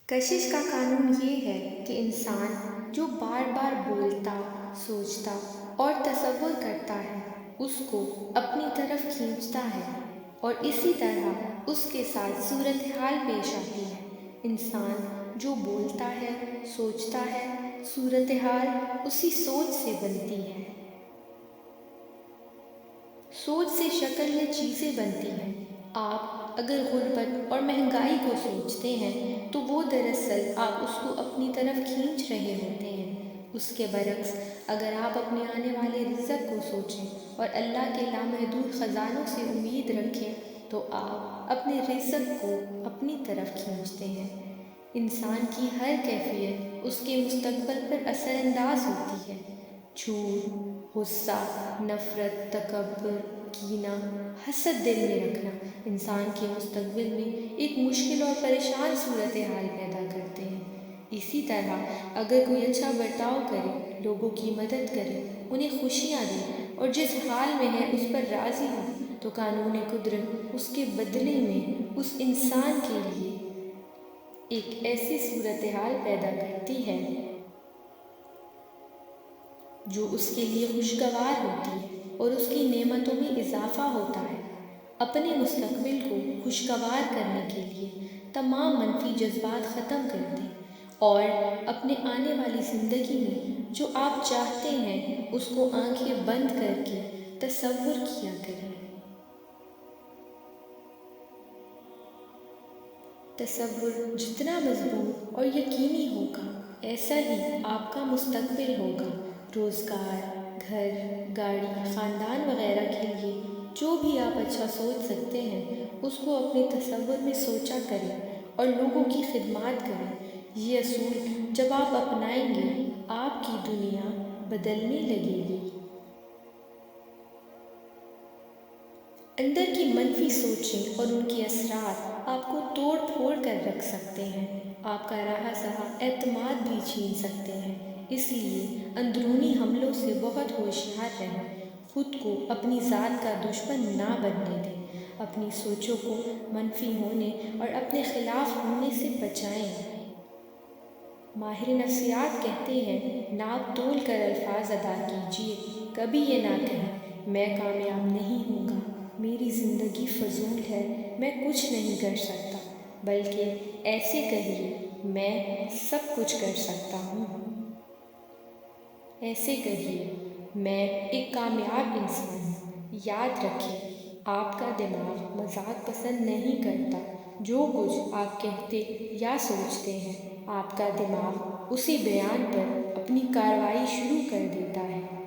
کشش کا قانون یہ ہے کہ انسان جو بار بار بولتا، سوچتا اور تصور کرتا ہے اس کو اپنی طرف کھینچتا ہے، اور اسی طرح اس کے ساتھ صورتحال پیش آتی ہے۔ انسان جو بولتا ہے، سوچتا ہے، صورتحال اسی سوچ سے بنتی ہے۔ سوچ سے شکل یا چیزیں بنتی ہیں۔ آپ اگر غربت اور مہنگائی کو سوچتے ہیں تو وہ دراصل آپ اس کو اپنی طرف کھینچ رہے ہوتے ہیں۔ اس کے برعکس اگر آپ اپنے آنے والے رزق کو سوچیں اور اللہ کے لامحدود خزانوں سے امید رکھیں تو آپ اپنے رزق کو اپنی طرف کھینچتے ہیں۔ انسان کی ہر کیفیت اس کے مستقبل پر اثر انداز ہوتی ہے۔ جھوٹ، غصہ، نفرت، تکبر، کینہ، حسد دل میں رکھنا انسان کے مستقبل میں ایک مشکل اور پریشان صورتحال پیدا کرتے ہیں۔ اسی طرح اگر کوئی اچھا برتاؤ کرے، لوگوں کی مدد کرے، انہیں خوشیاں دے اور جس حال میں ہے اس پر راضی ہو تو قانون قدرت اس کے بدلے میں اس انسان کے لیے ایک ایسی صورتحال پیدا کرتی ہے جو اس کے لیے خوشگوار ہوتی ہے اور اس کی نعمتوں میں اضافہ ہوتا ہے۔ اپنے مستقبل کو خوشگوار کرنے کے لیے تمام منفی جذبات ختم کر دیں اور اپنے آنے والی زندگی میں جو آپ چاہتے ہیں اس کو آنکھیں بند کر کے تصور کیا کریں۔ تصور جتنا مضبوط اور یقینی ہوگا ایسا ہی آپ کا مستقبل ہوگا۔ روزگار، گھر، گاڑی، خاندان وغیرہ کے لیے جو بھی آپ اچھا سوچ سکتے ہیں اس کو اپنے تصور میں سوچا کریں اور لوگوں کی خدمات کریں۔ یہ اصول جب آپ اپنائیں گے آپ کی دنیا بدلنے لگے گی۔ اندر کی منفی سوچیں اور ان کے اثرات آپ کو توڑ پھوڑ کر رکھ سکتے ہیں، آپ کا رہا سہا اعتماد بھی چھین سکتے ہیں۔ اس لیے اندرونی حملوں سے بہت ہوشیار رہیں۔ خود کو اپنی ذات کا دشمن نہ بننے دیں۔ اپنی سوچوں کو منفی ہونے اور اپنے خلاف ہونے سے بچائیں۔ ماہر نفسیات کہتے ہیں، ناپ تول کر الفاظ ادا کیجیے۔ کبھی یہ نہ کہیں، میں کامیاب نہیں ہوں گا، میری زندگی فضول ہے، میں کچھ نہیں کر سکتا، بلکہ ایسے کہیے، میں سب کچھ کر سکتا ہوں۔ ایسے کہیے، میں ایک کامیاب انسان ہوں۔ یاد رکھیں، آپ کا دماغ مذاق پسند نہیں کرتا۔ جو کچھ آپ کہتے یا سوچتے ہیں، آپ کا دماغ اسی بیان پر اپنی کارروائی شروع کر دیتا ہے۔